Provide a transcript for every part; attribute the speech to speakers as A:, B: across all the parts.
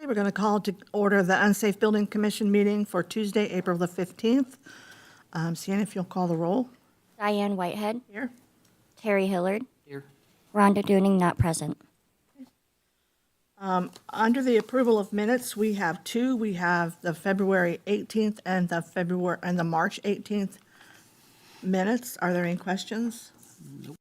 A: Okay, we're going to call to order the Unsafe Building Commission meeting for Tuesday, April the 15th. Sienna, if you'll call the roll.
B: Diane Whitehead.
A: Here.
B: Terry Hillard.
C: Here.
B: Rhonda Dooning, not present.
A: Under the approval of minutes, we have two. We have the February 18th and the March 18th minutes. Are there any questions?
C: Nope.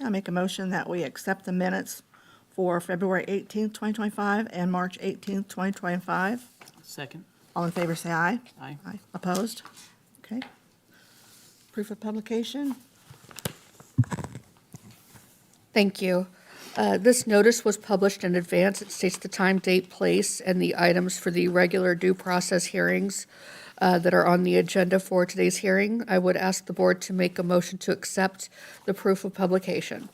A: I make a motion that we accept the minutes for February 18th, 2025 and March 18th, 2025.
C: Second.
A: All in favor, say aye.
C: Aye.
A: Aye. Opposed? Okay. Proof of publication?
D: Thank you. This notice was published in advance. It states the time, date, place, and the items for the regular due process hearings that are on the agenda for today's hearing. I would ask the board to make a motion to accept the proof of publication.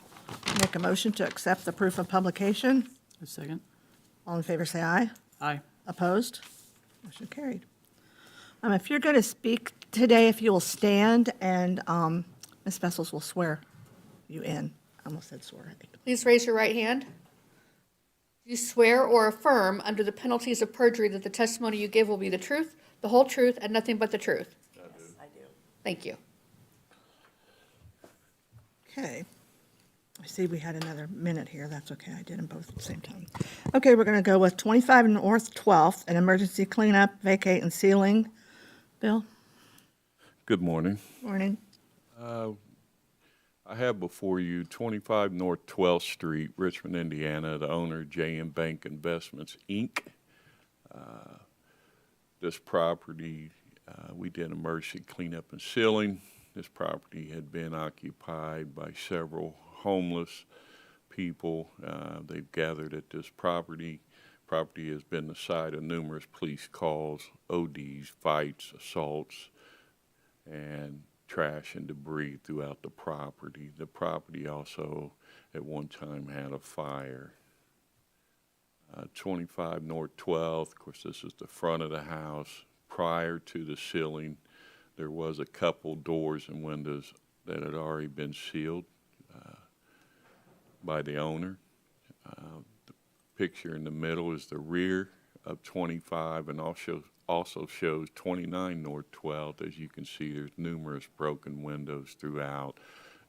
A: Make a motion to accept the proof of publication.
C: A second.
A: All in favor, say aye.
C: Aye.
A: Opposed? Motion carried. If you're going to speak today, if you will stand, and Ms. Vessels will swear you in. I almost said swear.
D: Please raise your right hand. Do you swear or affirm under the penalties of perjury that the testimony you give will be the truth, the whole truth, and nothing but the truth?
A: Yes, I do.
D: Thank you.
A: Okay. I see we had another minute here. That's okay. I did them both at the same time. Okay, we're going to go with 25 North 12th, an emergency cleanup, vacate, and sealing. Bill?
E: Good morning.
A: Morning.
E: I have before you 25 North 12th Street, Richmond, Indiana, the owner, J.M. Bank Investments, Inc. This property, we did emergency cleanup and sealing. This property had been occupied by several homeless people. They've gathered at this property. Property has been the site of numerous police calls, ODs, fights, assaults, and trash and debris throughout the property. The property also at one time had a fire. 25 North 12th, of course this is the front of the house. Prior to the sealing, there was a couple doors and windows that had already been sealed by the owner. The picture in the middle is the rear of 25 and also shows 29 North 12th. As you can see, there's numerous broken windows throughout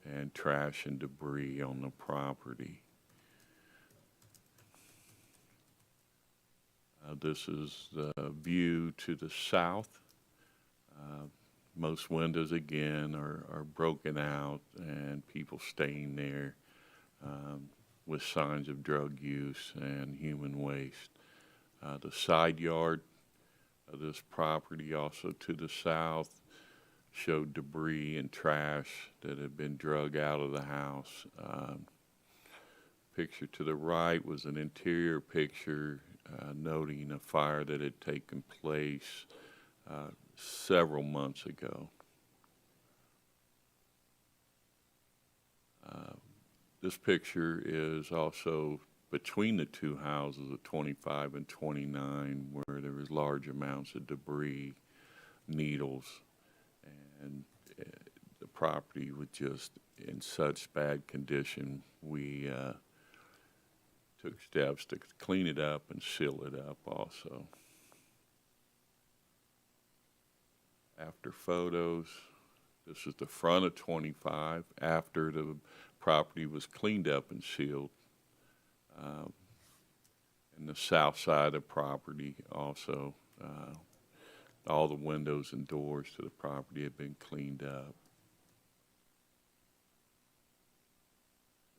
E: and trash and debris on the property. This is the view to the south. Most windows again are broken out and people staying there with signs of drug use and human waste. The side yard of this property also to the south showed debris and trash that had been drug out of the house. Picture to the right was an interior picture noting a fire that had taken place several months ago. This picture is also between the two houses of 25 and 29 where there was large amounts of debris, needles, and the property was just in such bad condition. We took steps to clean it up and seal it up also. After photos, this is the front of 25 after the property was cleaned up and sealed. And the south side of the property also, all the windows and doors to the property have been cleaned up.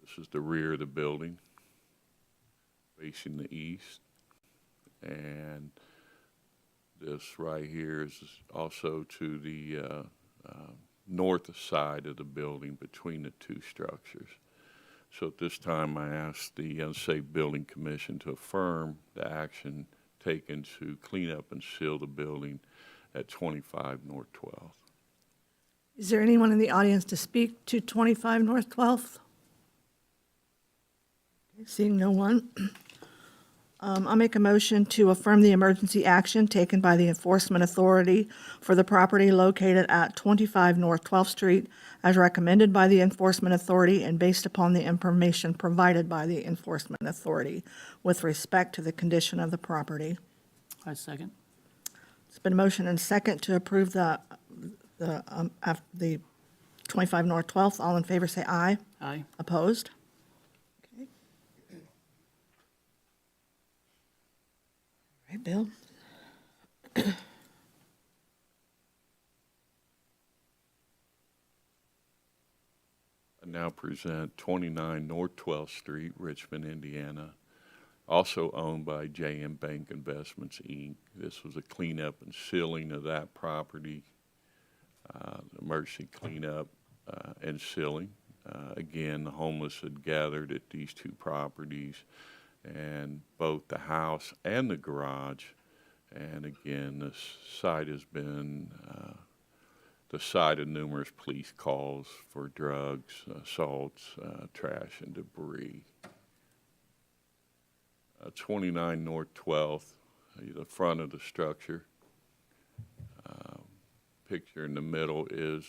E: This is the rear of the building facing the east, and this right here is also to the north side of the building between the two structures. So at this time, I ask the Unsafe Building Commission to affirm the action taken to clean up and seal the building at 25 North 12th.
A: Is there anyone in the audience to speak to 25 North 12th? Okay, seeing no one. I'll make a motion to affirm the emergency action taken by the Enforcement Authority for the property located at 25 North 12th Street as recommended by the Enforcement Authority and based upon the information provided by the Enforcement Authority with respect to the condition of the property.
C: I second.
A: It's been a motion and second to approve the 25 North 12th. All in favor say aye.
C: Aye.
A: Opposed? Okay. All right, Bill.
E: I now present 29 North 12th Street, Richmond, Indiana, also owned by J.M. Bank Investments, Inc. This was a cleanup and sealing of that property, emergency cleanup and sealing. Again, the homeless had gathered at these two properties, and both the house and the garage. And again, this site has been the site of numerous police calls for drugs, assaults, trash, and debris. 29 North 12th, the front of the structure. Picture in the middle is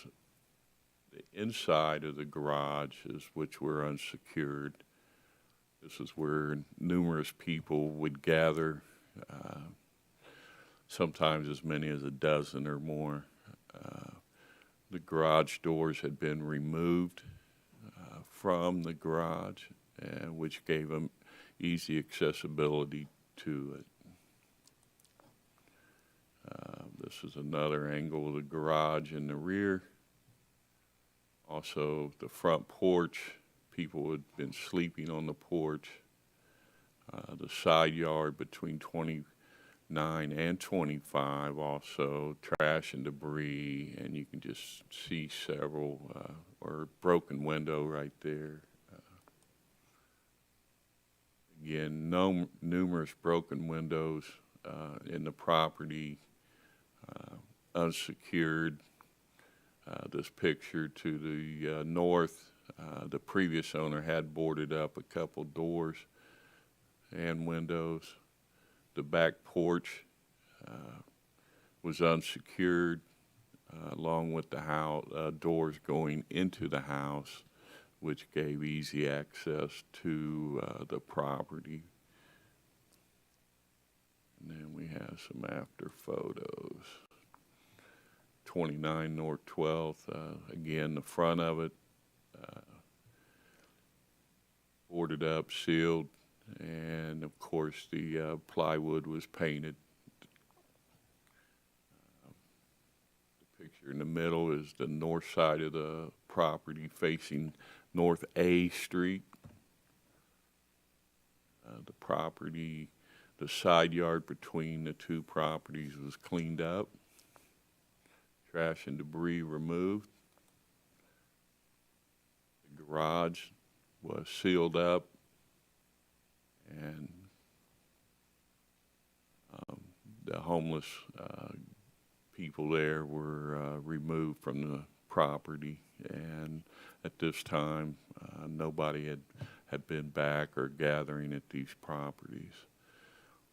E: the inside of the garages, which were unsecured. This is where numerous people would gather, sometimes as many as a dozen or more. The garage doors had been removed from the garage, which gave them easy accessibility to it. This is another angle of the garage in the rear. Also, the front porch, people had been sleeping on the porch. The side yard between 29 and 25, also trash and debris, and you can just see several, or broken window right there. Again, numerous broken windows in the property, unsecured. This picture to the north, the previous owner had boarded up a couple doors and windows. The back porch was unsecured, along with the house, doors going into the house, which gave easy access to the property. And then we have some after photos. 29 North 12th, again, the front of it, boarded up, sealed, and of course the plywood was painted. The picture in the middle is the north side of the property facing North A Street. The property, the side yard between the two properties was cleaned up. Trash and debris removed. The garage was sealed up, and the homeless people there were removed from the property. And at this time, nobody had been back or gathering at these properties.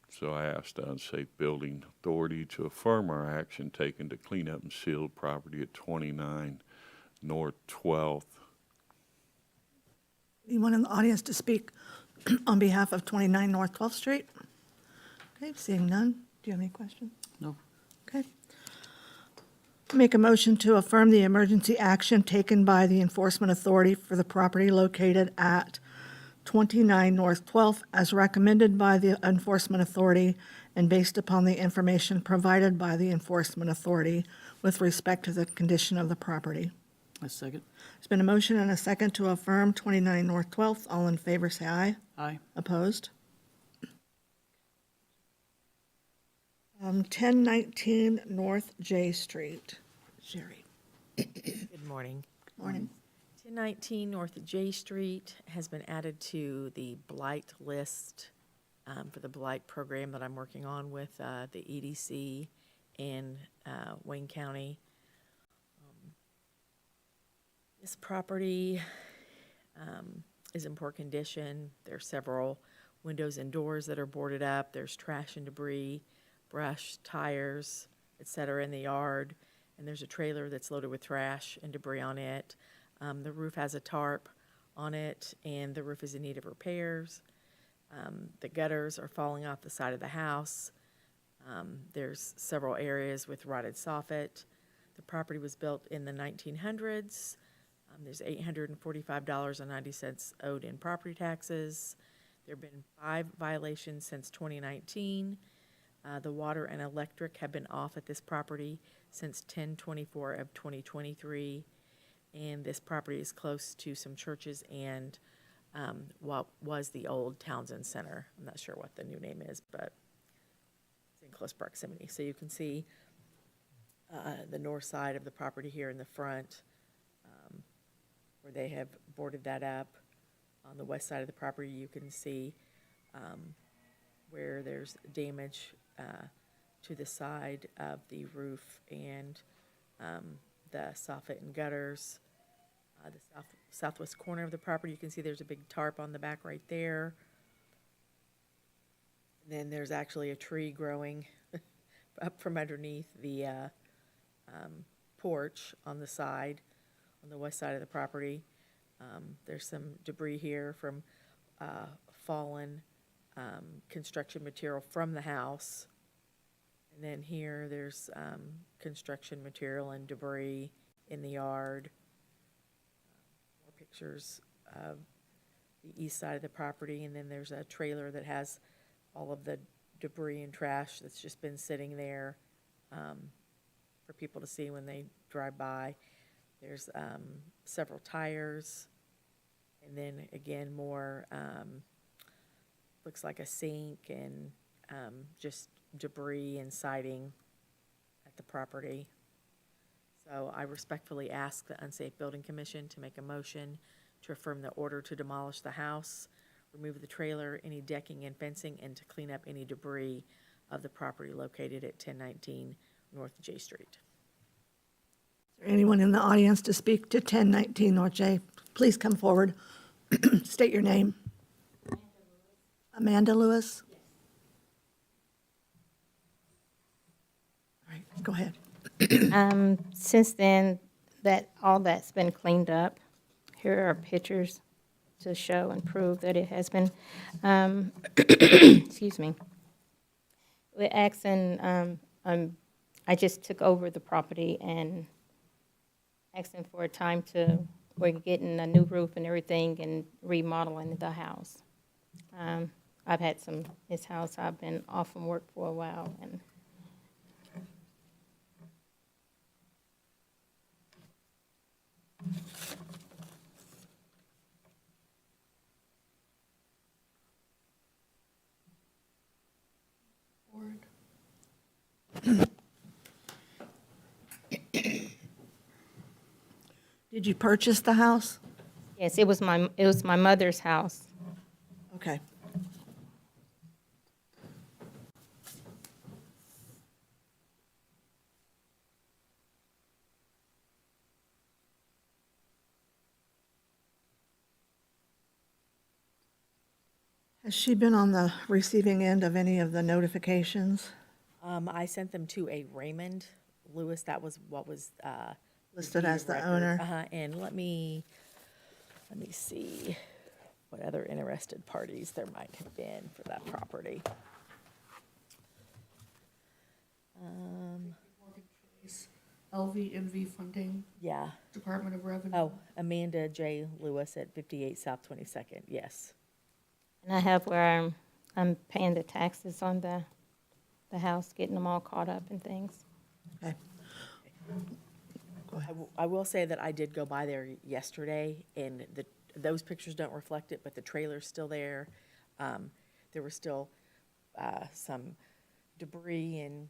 E: So I asked the Unsafe Building Authority to affirm our action taken to clean up and seal the property at 29 North 12th.
A: Anyone in the audience to speak on behalf of 29 North 12th Street? Okay, seeing none. Do you have any questions?
C: No.
A: Okay. Make a motion to affirm the emergency action taken by the Enforcement Authority for the property located at 29 North 12th as recommended by the Enforcement Authority and based upon the information provided by the Enforcement Authority with respect to the condition of the property.
C: I second.
A: There's been a motion and a second to affirm 29 North 12th. All in favor, say aye.
C: Aye.
A: Opposed? 1019 North J Street. Sherry.
F: Good morning.
A: Morning.
F: 1019 North J Street has been added to the blight list for the blight program that I'm working on with the EDC in Wayne County. This property is in poor condition. There are several windows and doors that are boarded up. There's trash and debris, brush, tires, et cetera, in the yard. And there's a trailer that's loaded with trash and debris on it. The roof has a tarp on it, and the roof is in need of repairs. The gutters are falling off the side of the house. There's several areas with rotted soffit. The property was built in the 1900s. There's $845.90 owed in property taxes. There have been 5 violations since 2019. The water and electric have been off at this property since 10/24 of 2023. And this property is close to some churches and what was the old Townsend Center. I'm not sure what the new name is, but it's in close proximity. So you can see the north side of the property here in the front, where they have boarded that up. On the west side of the property, you can see where there's damage to the side of the roof and the soffit and gutters. The southwest corner of the property, you can see there's a big tarp on the back right there. And then there's actually a tree growing up from underneath the porch on the side, on the west side of the property. There's some debris here from fallen construction material from the house. And then here, there's construction material and debris in the yard. More pictures of the east side of the property, and then there's a trailer that has all of the debris and trash that's just been sitting there for people to see when they drive by. There's several tires, and then again, more, looks like a sink and just debris and siding at the property. So I respectfully ask the Unsafe Building Commission to make a motion to affirm the order to demolish the house, remove the trailer, any decking and fencing, and to clean up any debris of the property located at 1019 North J Street.
A: Is there anyone in the audience to speak to 1019 North J? Please come forward. State your name. Amanda Lewis? All right, go ahead.
G: Since then, all that's been cleaned up. Here are pictures to show and prove that it has been, excuse me. We're asking, I just took over the property and asking for a time we're getting a new roof and everything and remodeling the house. I've had this house, I've been off from work for a while, and
A: Did you purchase the house?
G: yes, it was my mother's house.
A: Okay. Has she been on the receiving end of any of the notifications
F: I sent them to a Raymond Lewis. That was what was
A: listed as the
F: record.
A: owner?
F: And let me see what other interested parties there might have been for that property.
D: LVMV funding,
F: Yeah.
D: Department of Revenue.
F: Oh, Amanda J. Lewis at 58 South 22nd. Yes.
G: And I have where I'm paying the taxes on the house, getting them all caught up and things.
A: Okay. Go ahead.
F: I will say that I did go by there yesterday, and those pictures don't reflect it, but the trailer's still there. There was still some debris and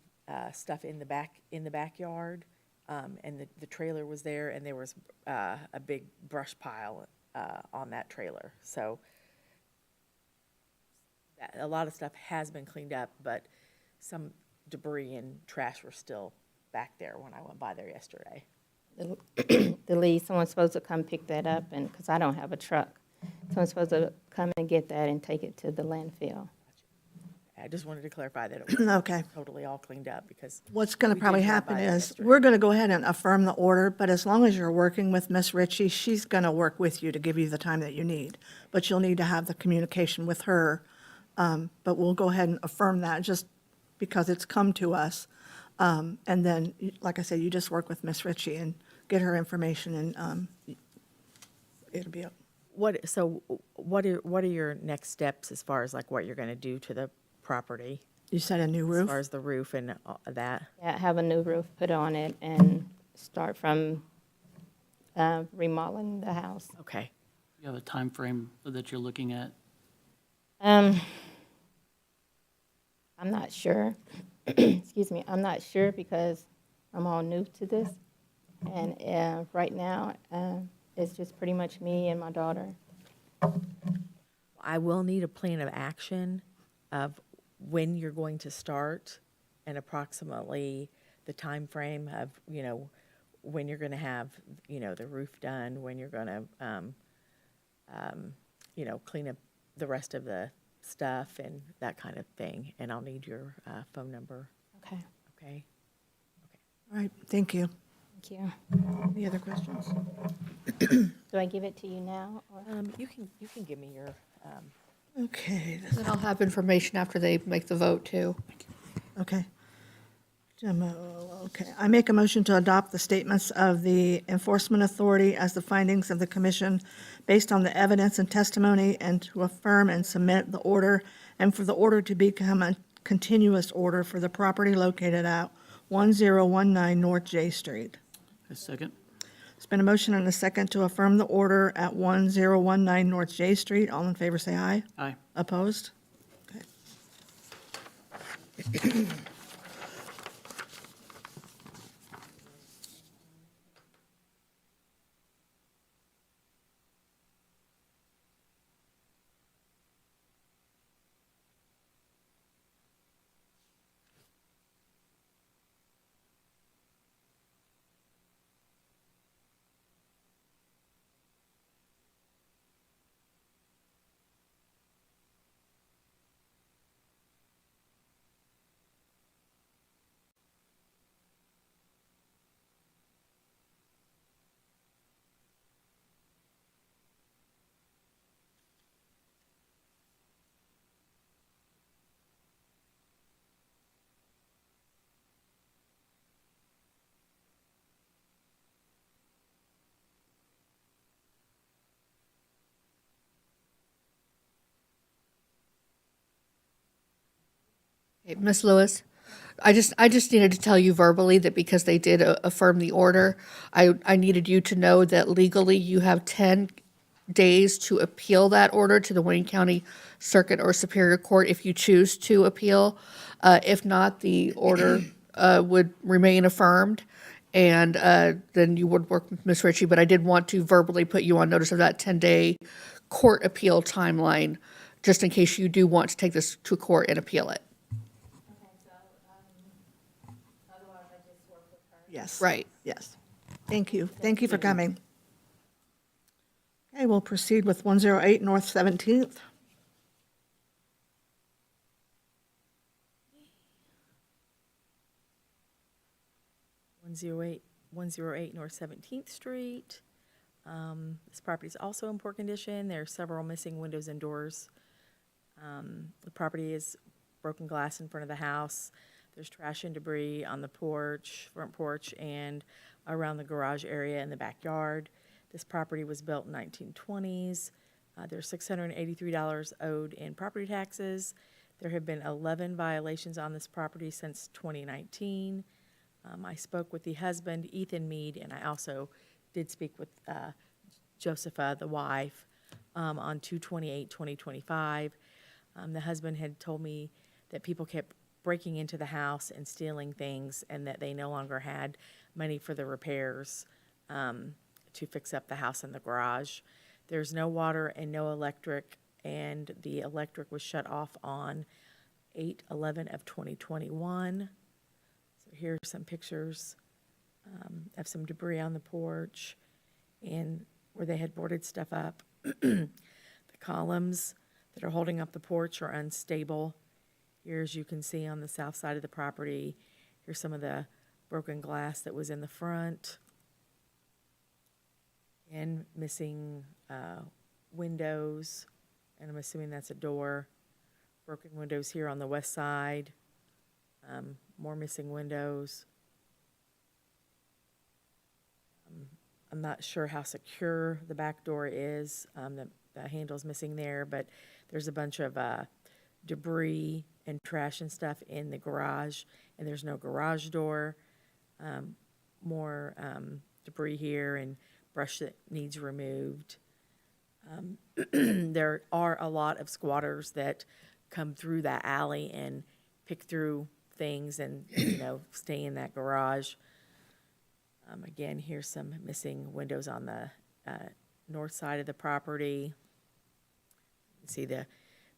F: stuff in the backyard, and the trailer was there, and there was a big brush pile on that trailer. So a lot of stuff has been cleaned up, but some debris and trash were still back there when I went by there yesterday.
G: The lead, someone's supposed to come pick that up, and, because I don't have a truck. So I'm supposed to come and get that and take it to the landfill.
F: I just wanted to clarify that it was
A: Okay.
F: totally all cleaned up because
A: What's going
F: we
A: to
F: do
A: probably
F: drive
A: happen
F: by it
A: is,
F: yesterday.
A: we're going to go ahead and affirm the order, but as long as you're working with Miss Ritchie, she's going to work with you to give you the time that you need. But you'll need to have the communication with her. But we'll go ahead and affirm that just because it's come to us. And then, like I said, you just work with Miss Ritchie and get her information and it'll be,
F: What are your next steps as far as like what you're going to do to the property?
A: you said a new
F: As
A: roof?
F: far as the roof and all of that?
G: Yeah, have a new roof put on it and start from remodeling the house.
F: Okay.
C: You have a time frame that you're looking at?
G: I'm not sure. Excuse me, I'm not sure because I'm all new to this. And right now, it's just pretty much me and my daughter.
F: I will need a plan of action of when you're going to start and approximately the time frame of, when you're going to have, the roof done, when you're going to, clean up the rest of the stuff and that kind of thing. And I'll need your phone number,
G: Okay,
F: okay?
A: All right, thank you.
G: thank you.
A: Any other questions?
G: Do I give it to you now? Or?
F: You can give me your,
A: Okay,
D: Then I'll have information after they make the vote, too.
A: okay. Demo, okay. I make a motion to adopt the statements of the Enforcement Authority as the findings of the commission based on the evidence and testimony, and to affirm and submit the order, and for the order to become a continuous order for the property located at 1019 North J Street.
C: A second?
A: It's been a motion and a second to affirm the order at 1019 North J Street. All in favor, say aye.
C: Aye.
A: Opposed? Okay.
D: Okay, Ms. Lewis, I just needed to tell you verbally that because they did affirm the order, I needed you to know that legally you have 10 days to appeal that order to the Wayne County Circuit or Superior Court if you choose to appeal. If not, the order would remain affirmed, and then you would work with Ms. Ritchie. But I did want to verbally put you on notice of that 10-day court appeal timeline, just in case you do want to take this to court and appeal it.
A: Yes.
D: Right.
A: Yes. Thank you. Thank you for coming. Okay, we'll proceed with 108 North 17th.
F: one zero eight North 17th Street. This property is also in poor condition. There are several missing windows and doors. The property is broken glass in front of the house. There's trash and debris on the porch, front porch, and around the garage area in the backyard. This property was built in 1920s. There's $683 owed in property taxes. There have been 11 violations on this property since 2019. I spoke with the husband, Ethan Mead, and I also did speak with Josepha, the wife, on 2/28/2025. The husband had told me that people kept breaking into the house and stealing things, and that they no longer had money for the repairs to fix up the house and the garage. There's no water and no electric, and the electric was shut off on 8/11 of 2021. So here are some pictures of some debris on the porch and where they had boarded stuff up. columns that are holding up the porch are unstable. Here, as you can see on the south side of the property, here's some of the broken glass that was in the front. And missing windows, and I'm assuming that's a door. Broken windows here on the west side. More missing windows. I'm not sure how secure the back door is. The handle's missing there, but there's a bunch of debris and trash and stuff in the garage, and there's no garage door. More debris here and brush that needs removed. There are a lot of squatters that come through that alley and pick through things and, stay in that garage. Again, here's some missing windows on the north side of the property. You can see the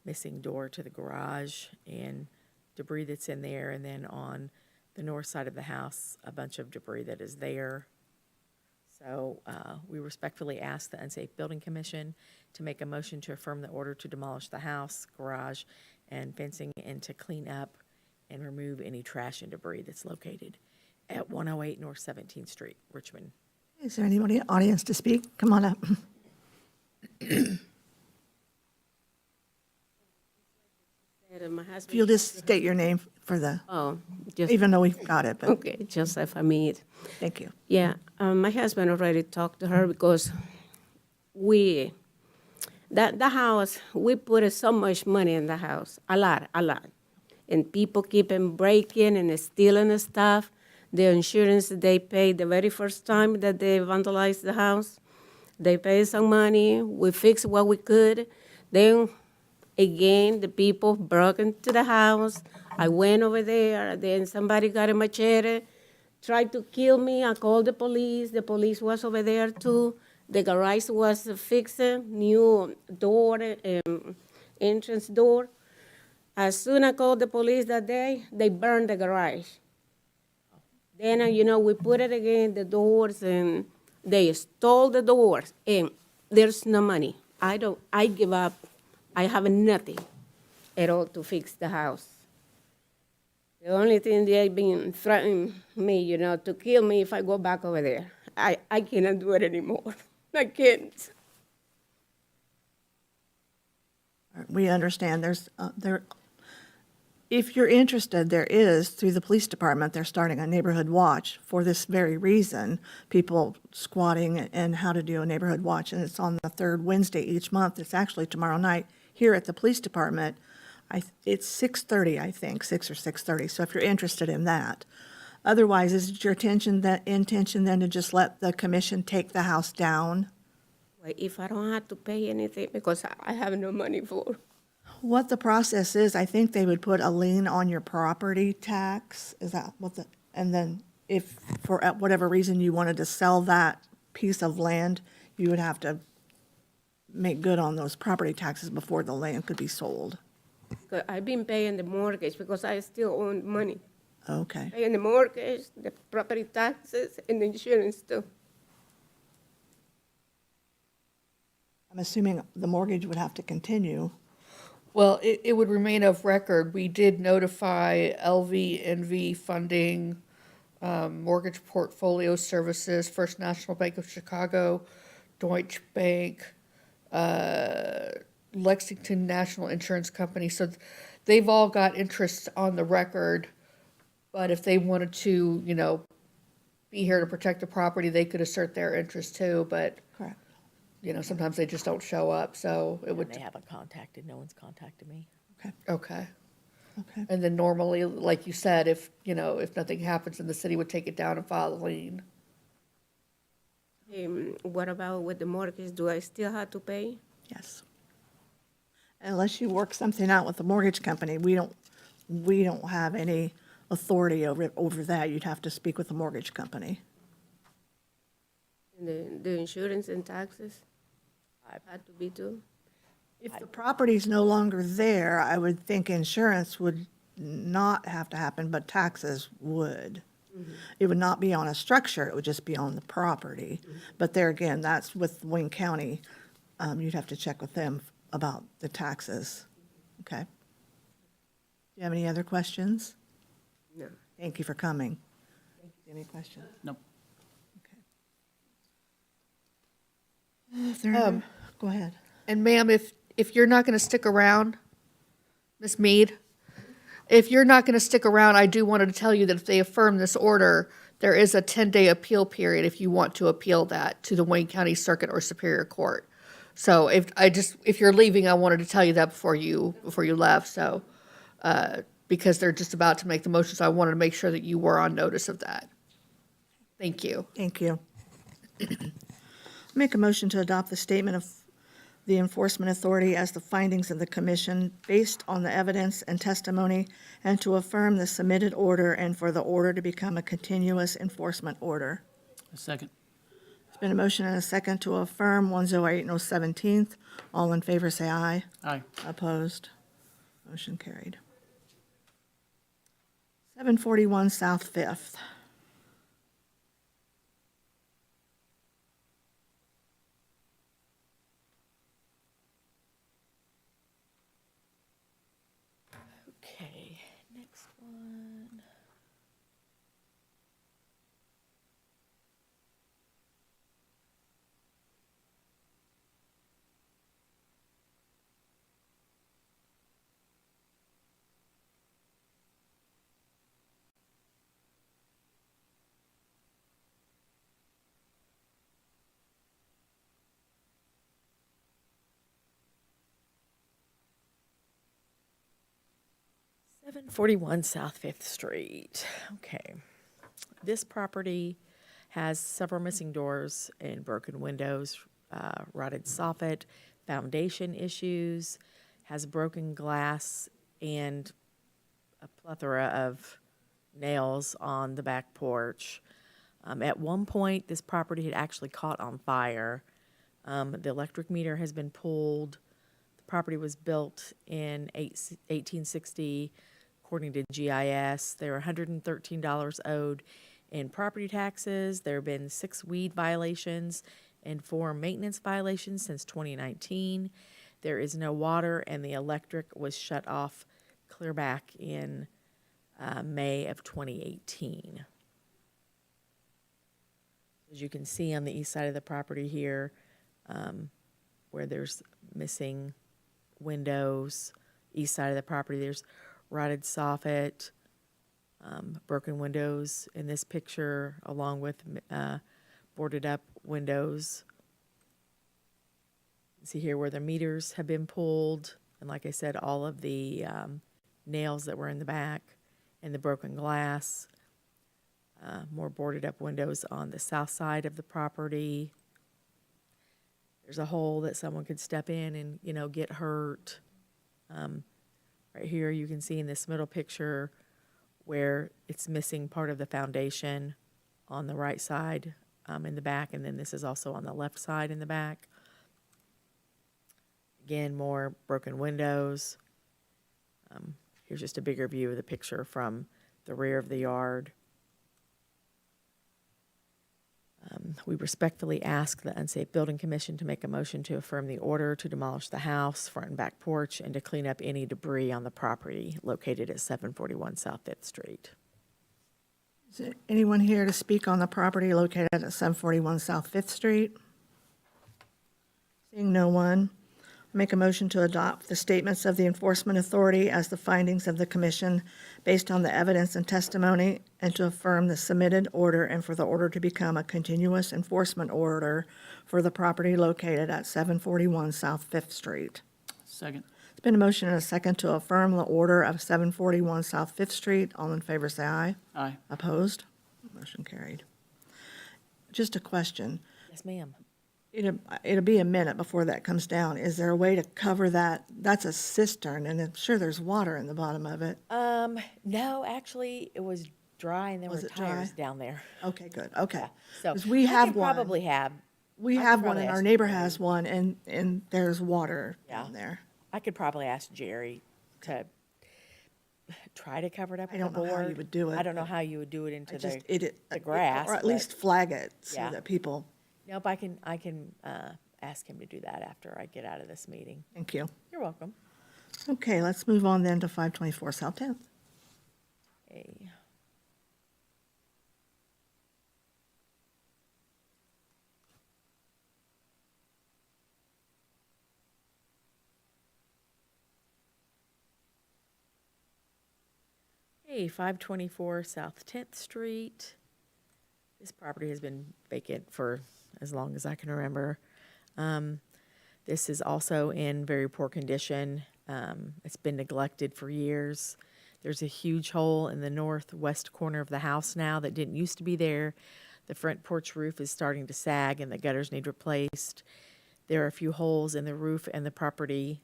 F: missing door to the garage and debris that's in there. And then on the north side of the house, a bunch of debris that is there. So we respectfully ask the Unsafe Building Commission to make a motion to affirm the order to demolish the house, garage, and fencing, and to clean up and remove any trash and debris that's located at 108 North 17th Street, Richmond.
A: Is there anybody in the audience to speak? Come on up. If you'll just state your name for the,
H: Just,
A: even though we've got it, but
H: okay, Joseph Hamid.
A: thank you.
H: Yeah, my husband already talked to her because the house, we put so much money in the house, a lot. And people keep on breaking and stealing the stuff. The insurance they paid the very first time that they vandalized the house, they paid some money, we fixed what we could. Then again, the people broke into the house. I went over there, then somebody got a machete, tried to kill me. I called the police was over there too. The garage was fixed, new door, entrance door. As soon as I called the police that day, they burned the garage. Then, we put it again, the doors, and they stole the doors, and there's no money. I give up. I have nothing at all to fix the house. The only thing they've been threatening me, to kill me if I go back over there. I cannot do it anymore. I can't.
A: We understand if you're interested, there is, through the police department, they're starting a neighborhood watch for this very reason, people squatting and how to do a neighborhood watch. And it's on the third Wednesday each month. It's actually tomorrow night here at the police department. It's 6:30, I think, 6 or 6:30. So if you're interested in that. Otherwise, is it your intention then to just let the commission take the house down?
H: Well, if I don't have to pay anything, because I have no money for.
A: What the process is, I think they would put a lien on your property tax. Is that and then if for whatever reason you wanted to sell that piece of land, you would have to make good on those property taxes before the land could be sold.
H: I've been paying the mortgage because I still own money.
A: Okay.
H: Paying the mortgage, the property taxes, and the insurance too.
A: I'm assuming the mortgage would have to continue.
D: Well, it would remain of record. We did notify LVNV Funding, Mortgage Portfolio Services, First National Bank of Chicago, Deutsche Bank, Lexington National Insurance Company. So they've all got interest on the record. But if they wanted to, be here to protect the property, they could assert their interest too. But
A: Correct.
D: sometimes they just don't show up. So it
F: And
D: would.
F: they haven't contacted, no one's contacted me.
D: Okay.
A: Okay.
D: And then normally, like you said, if nothing happens, then the city would take it down and file a lien.
H: What about with the mortgage? Do I still have to pay?
A: Yes. Unless you work something out with the mortgage company, we don't have any authority over that. You'd have to speak with the mortgage company.
H: And the insurance and taxes? I had to be too?
A: If the property's no longer there, I would think insurance would not have to happen, but taxes would. It would not be on a structure, it would just be on the property. But there again, that's with Wayne County. You'd have to check with them about the taxes. Okay. Do you have any other questions?
H: No.
A: Thank you for coming. Any questions?
C: Nope.
A: Okay. Go ahead.
D: And ma'am, if you're not gonna stick around, Ms. Mead, if you're not gonna stick around, I do wanted to tell you that if they affirm this order, there is a 10-day appeal period if you want to appeal that to the Wayne County Circuit or Superior Court. So if you're leaving, I wanted to tell you that before you left, so, because they're just about to make the motion, so I wanted to make sure that you were on notice of that. Thank you.
A: Thank you. Make a motion to adopt the statement of the Enforcement Authority as the findings of the commission based on the evidence and testimony, and to affirm the submitted order and for the order to become a continuous enforcement order.
C: A second.
A: There's been a motion and a second to affirm 108 and 017. All in favor, say aye.
C: Aye.
A: Opposed? Motion carried. 741 South Fifth.
F: Okay, next one. Seven 41 South Fifth Street. Okay. This property has several missing doors and broken windows, rotted soffit, foundation issues, has broken glass, and a plethora of nails on the back porch. At one point, this property had actually caught on fire. The electric meter has been pulled. The property was built in 1860. According to GIS, there were $113 owed in property taxes. There have been 6 weed violations and 4 maintenance violations since 2019. There is no water, and the electric was shut off clear back in May of 2018. As you can see on the east side of the property here, where there's missing windows, east side of the property, there's rotted soffit, broken windows in this picture, along with boarded up windows. See here where the meters have been pulled, and like I said, all of the nails that were in the back and the broken glass. More boarded up windows on the south side of the property. There's a hole that someone could step in and, get hurt. Right here, you can see in this middle picture where it's missing part of the foundation on the right side in the back, and then this is also on the left side in the back. Again, more broken windows. Here's just a bigger view of the picture from the rear of the yard. We respectfully ask the Unsafe Building Commission to make a motion to affirm the order to demolish the house, front and back porch, and to clean up any debris on the property located at 741 South Fifth Street.
A: Is there anyone here to speak on the property located at 741 South Fifth Street? Seeing no one, make a motion to adopt the statements of the Enforcement Authority as the findings of the commission based on the evidence and testimony, and to affirm the submitted order and for the order to become a continuous enforcement order for the property located at 741 South Fifth Street.
C: Second.
A: It's been a motion and a second to affirm the order of 741 South Fifth Street. All in favor, say aye.
C: Aye.
A: Opposed? Motion carried. Just a question.
F: Yes, ma'am.
A: It'll be a minute before that comes down. Is there a way to cover that? That's a cistern, and I'm sure there's water in the bottom of it.
F: No, actually, it was dry, and there
A: Was
F: were
A: it dry?
F: tires down there.
A: Okay, good, okay.
F: So
A: 'Cause we
F: I
A: have
F: could
A: one.
F: probably have.
A: We
F: I
A: have
F: could
A: one,
F: probably
A: and our
F: ask
A: neighbor
F: Jerry.
A: has one, and there's water
F: Yeah.
A: down there.
F: I could probably ask Jerry to try to cover it up
A: I
F: with a
A: don't know how you
F: board.
A: would do it,
F: I don't know
A: but
F: how you would do it into
A: I just,
F: the grass.
A: or at
F: but-
A: least flag it so
F: Yeah.
A: that people,
F: Nope, I can ask him to do that after I get out of this meeting.
A: Thank you.
F: You're welcome.
A: Okay, let's move on then to 524 South 10th.
F: Okay. Hey, 524 South 10th Street. This property has been vacant for as long as I can remember. This is also in very poor condition. It's been neglected for years. There's a huge hole in the northwest corner of the house now that didn't used to be there. The front porch roof is starting to sag and the gutters need replaced. There are a few holes in the roof, and the property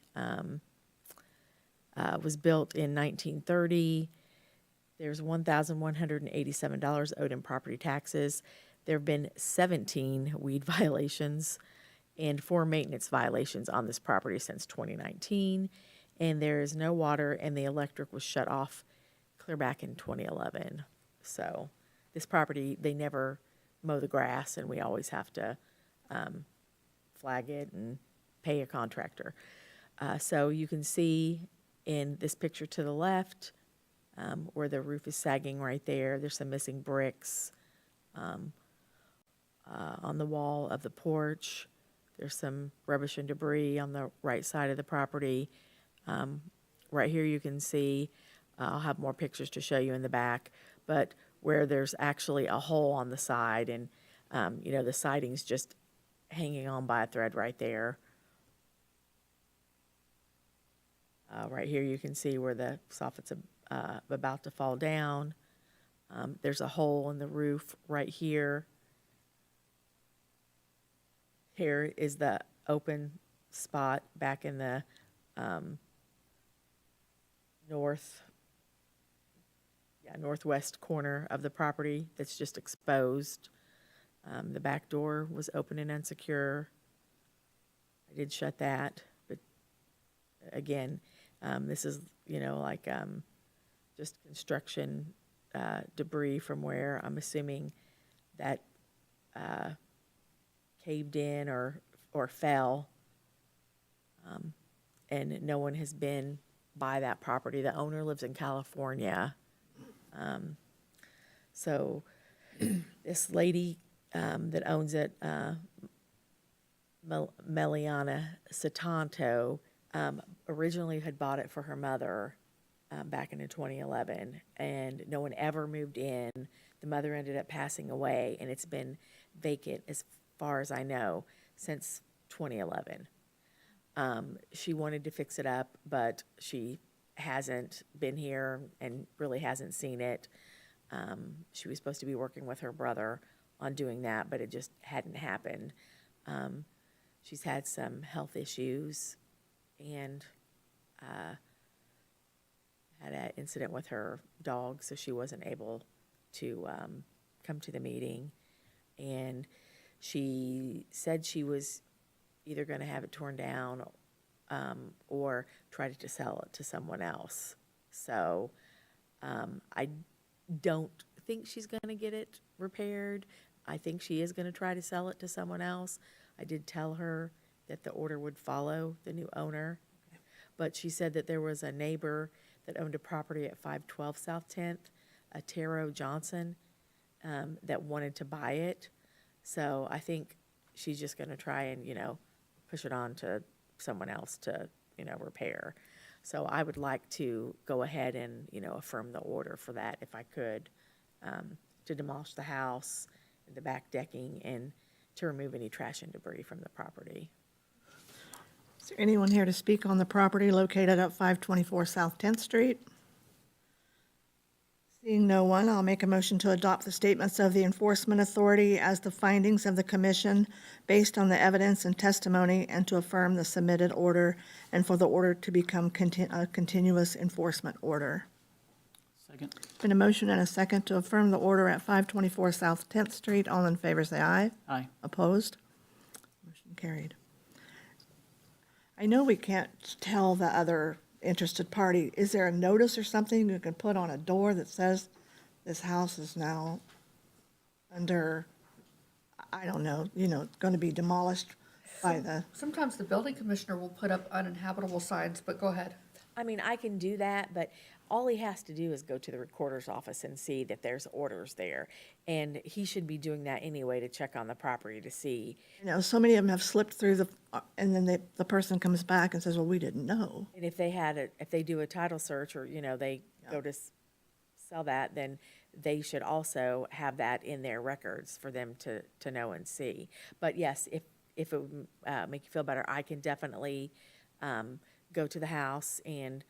F: was built in 1930. There's $1,187 owed in property taxes. There have been 17 weed violations and 4 maintenance violations on this property since 2019. And there is no water, and the electric was shut off clear back in 2011. So this property, they never mow the grass, and we always have to flag it and pay a contractor. So you can see in this picture to the left, where the roof is sagging right there. There's some missing bricks on the wall of the porch. There's some rubbish and debris on the right side of the property. Right here you can see, I'll have more pictures to show you in the back, but where there's actually a hole on the side, and the siding's just hanging on by a thread right there. Right here you can see where the soffit's about to fall down. There's a hole in the roof right here. Here is the open spot back in the northwest corner of the property that's just exposed. The back door was open and unsecure. I did shut that, but again, this is, just construction debris from where I'm assuming that caved in or fell, and no one has been by that property. The owner lives in California. So this lady that owns it, Meliana Satanto, originally had bought it for her mother back in 2011, and no one ever moved in. The mother ended up passing away, and it's been vacant as far as I know since 2011. She wanted to fix it up, but she hasn't been here and really hasn't seen it. She was supposed to be working with her brother on doing that, but it just hadn't happened. She's had some health issues and had an incident with her dog, so she wasn't able to come to the meeting. And she said she was either going to have it torn down or try to sell it to someone else. So I don't think she's going to get it repaired. I think she is going to try to sell it to someone else. I did tell her that the order would follow the new owner, but she said that there was a neighbor that owned a property at 512 South 10th, a Taro Johnson, that wanted to buy it. So I think she's just going to try and, push it on to someone else to, repair. So I would like to go ahead and, affirm the order for that if I could, to demolish the house, the back decking, and to remove any trash and debris from the property.
A: Is there anyone here to speak on the property located at 524 South 10th Street? Seeing no one, I'll make a motion to adopt the statements of the Enforcement Authority as the findings of the commission based on the evidence and testimony, and to affirm the submitted order, and for the order to become a continuous enforcement order.
C: Second.
A: Been a motion and a second to affirm the order at 524 South 10th Street. All in favor, say aye.
C: Aye.
A: Opposed? Motion carried. I know we can't tell the other interested party. Is there a notice or something you can put on a door that says this house is now under, I don't know, going to be demolished by the,
D: Sometimes the building commissioner will put up uninhabitable signs, but go ahead.
F: I mean, I can do that, but all he has to do is go to the recorder's office and see that there's orders there. And he should be doing that anyway to check on the property to see.
A: you know, so many of them have slipped through and then the person comes back and says, well, we didn't know.
F: And if they do a title search or, you know, they go to sell that, then they should also have that in their records for them to know and see. But yes, if it would make you feel better, I can definitely go to the house and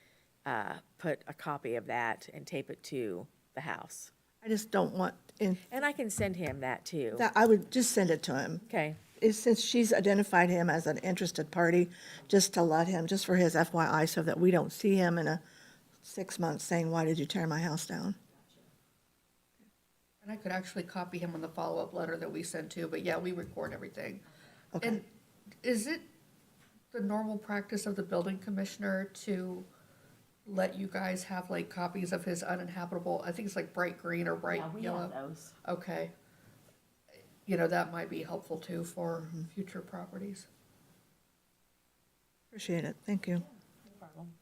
F: put a copy of that and tape it to the house.
A: I just don't want,
F: And I can send him that too.
A: I would just send it to him.
F: Okay.
A: Since she's identified him as an interested party, just to let him, just for his FYI, so that we don't see him in 6 months saying, why did you tear my house down?
D: And I could actually copy him on the follow-up letter that we send too, but yeah, we record everything.
A: Okay.
D: And is it the normal practice of the building commissioner to let you guys have like copies of his uninhabitable, I think it's like bright green or bright yellow?
F: those.
D: Okay. You know, that might be helpful too for future properties.
A: Appreciate it. Thank you.
F: No problem.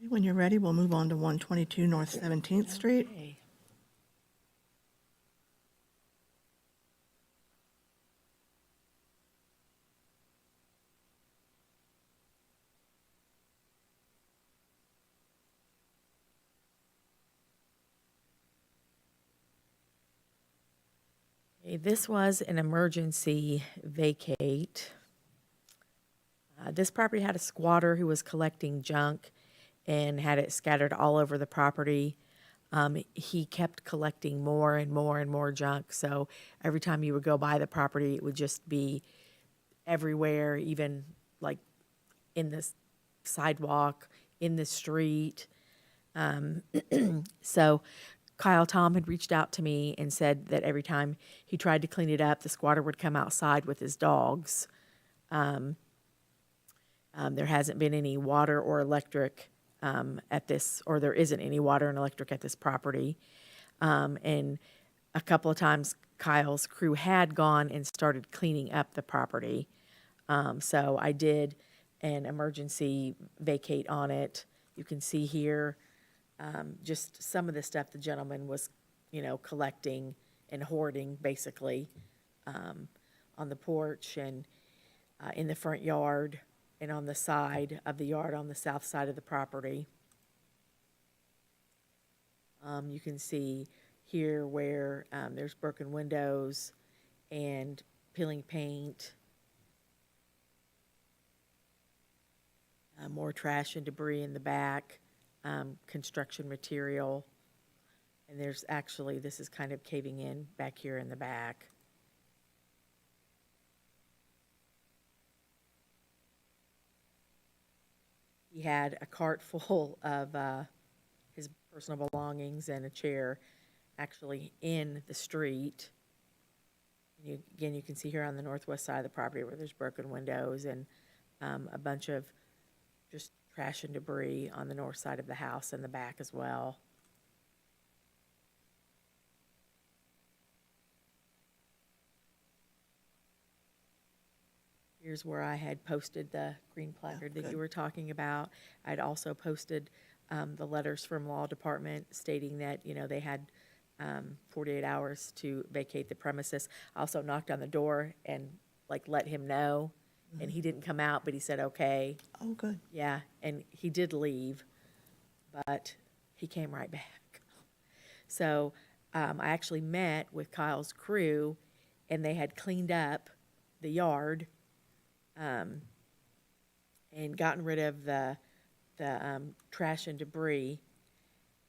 A: When you're ready, we'll move on to 122 North 17th Street.
F: Okay. Okay, this was an emergency vacate. This property had a squatter who was collecting junk and had it scattered all over the property. He kept collecting more and more and more junk, so every time you would go by the property, it would just be everywhere, even like in the sidewalk, in the street. So Kyle Tom had reached out to me and said that every time he tried to clean it up, the squatter would come outside with his dogs. There hasn't been any water or electric at this, or there isn't any water and electric at this property. And a couple of times Kyle's crew had gone and started cleaning up the property. So I did an emergency vacate on it. You can see here just some of the stuff the gentleman was, collecting and hoarding, basically, on the porch and in the front yard and on the side of the yard on the south side of the property. You can see here where there's broken windows and peeling paint. More trash and debris in the back, construction material. And there's actually, this is kind of caving in back here in the back. He had a cart full of his personal belongings and a chair actually in the street. And again, you can see here on the northwest side of the property where there's broken windows and a bunch of just trash and debris on the north side of the house and the back as well. Here's where I had posted the green placard that you were talking about. I'd also posted the letters from law department stating that, they had 48 hours to vacate the premises. I also knocked on the door and let him know, and he didn't come out, but he said, okay.
A: Oh, good.
F: Yeah, and he did leave, but he came right back. So I actually met with Kyle's crew, and they had cleaned up the yard and gotten rid of the trash and debris.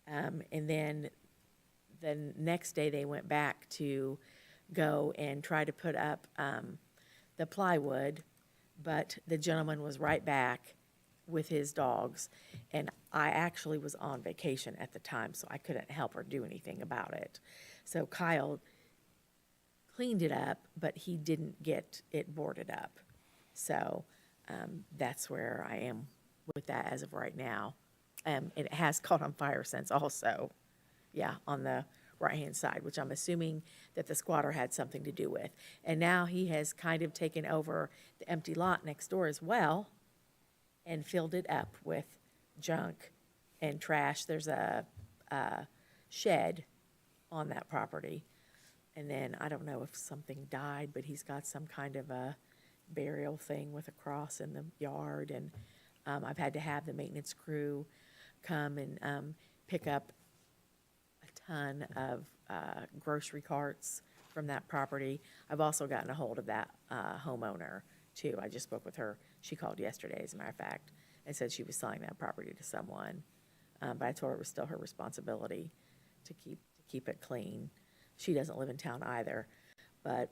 F: And then the next day they went back to go and try to put up the plywood, but the gentleman was right back with his dogs. And I actually was on vacation at the time, so I couldn't help or do anything about it. So Kyle cleaned it up, but he didn't get it boarded up. So that's where I am with that as of right now. It has caught on fire since also, yeah, on the right-hand side, which I'm assuming that the squatter had something to do with. And now he has kind of taken over the empty lot next door as well and filled it up with junk and trash. There's a shed on that property. And then I don't know if something died, but he's got some kind of a burial thing with a cross in the yard. And I've had to have the maintenance crew come and pick up a ton of grocery carts from that property. I've also gotten a hold of that homeowner too. I just spoke with her. She called yesterday, as a matter of fact, and said she was selling that property to someone. But I told her it was still her responsibility to keep it clean. She doesn't live in town either. But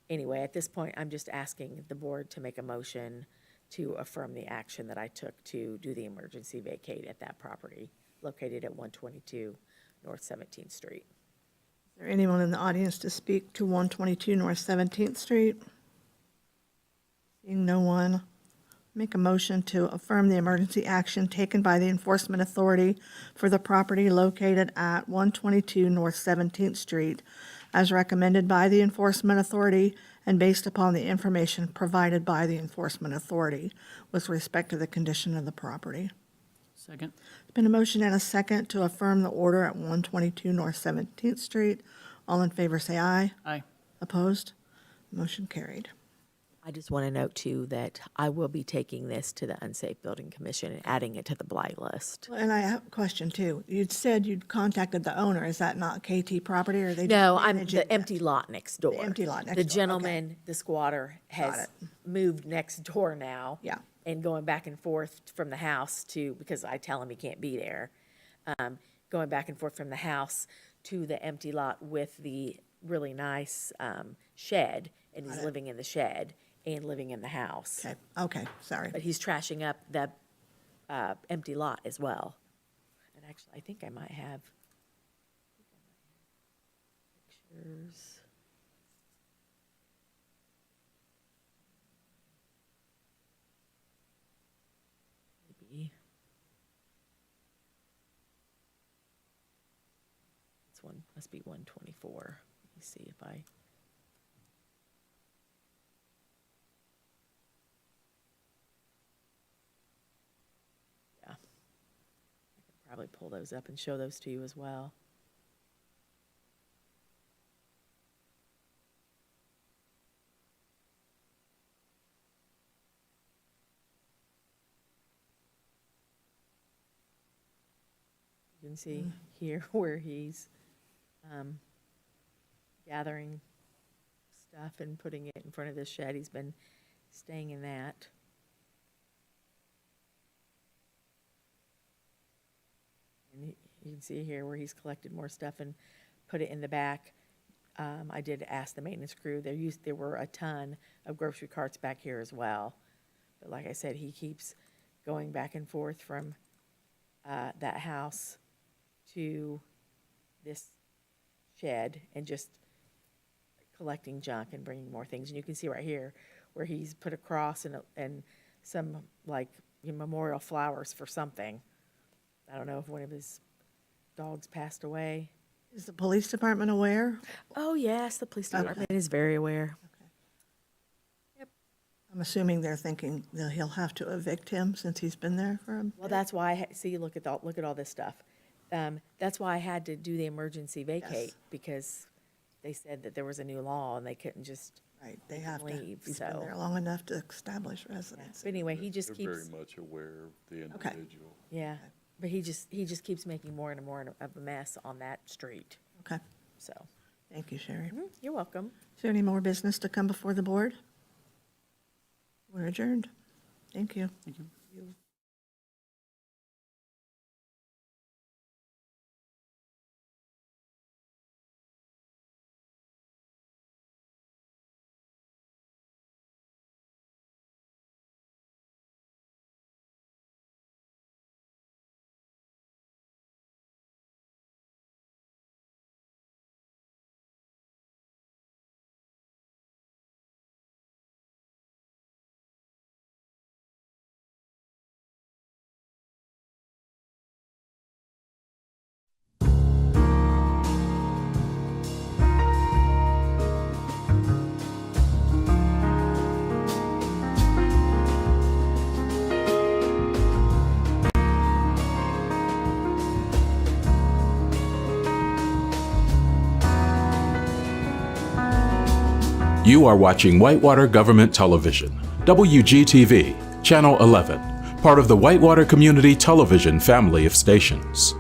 F: anyway, at this point, I'm just asking the board to make a motion to affirm the action that I took to do the emergency vacate at that property located at 122 North 17th Street.
A: Is there anyone in the audience to speak to 122 North 17th Street? Seeing no one, make a motion to affirm the emergency action taken by the enforcement authority for the property located at 122 North 17th Street as recommended by the enforcement authority and based upon the information provided by the enforcement authority with respect to the condition of the property.
C: Second.
A: There's been a motion and a second to affirm the order at 122 North 17th Street. All in favor say aye.
C: Aye.
A: Opposed? Motion carried.
F: I just want to note too that I will be taking this to the Unsafe Building Commission and adding it to the blight list.
A: And I have a question too. You'd said you'd contacted the owner. Is that not KT property or are they just
F: No, I'm
A: managing
F: the
A: it?
F: empty lot next door.
A: empty lot next
F: The
A: door, okay.
F: gentleman, the squatter,
A: Got
F: has
A: it.
F: moved next door now.
A: Yeah.
F: And going back and forth from the house to, because I tell him he can't be there, going back and forth from the house to the empty lot with the really nice shed, and he's living in the shed and living in the house.
A: Okay, sorry.
F: But he's trashing up the empty lot as well. And actually, I think I might have pictures. Maybe. This one must be 124. Let me see if I. Yeah. I can probably pull those up and show those to you as well. You can see here where he's gathering stuff and putting it in front of this shed. He's been staying in that. And you can see here where he's collected more stuff and put it in the back. I did ask the maintenance crew. There were a ton of grocery carts back here as well. But like I said, he keeps going back and forth from that house to this shed and just collecting junk and bringing more things. And you can see right here where he's put a cross and some like memorial flowers for something. I don't know if one of his dogs passed away.
A: Is the police department aware?
F: Oh, yes, the police department is very aware.
A: I'm assuming they're thinking that he'll have to evict him since he's been there for a
F: Well, that's why, see, look at all this stuff. That's why I had to do the emergency vacate,
A: Yes.
F: because they said that there was a new law and they couldn't just,
A: Right, they have to,
F: leave,
A: he's been
F: so.
A: there long enough to establish residence.
F: but anyway, he just
E: They're
F: keeps,
E: very much aware of the
A: Okay.
E: individual.
F: yeah. But he just keeps making more and more of a mess on that street,
A: Okay,
F: so.
A: thank you, Sherry.
F: You're welcome.
A: Is there any more business to come before the board? We're adjourned. Thank you.
C: Thank you.
I: You are watching Whitewater Government Television, WGTV, Channel 11, part of the Whitewater Community Television family of stations.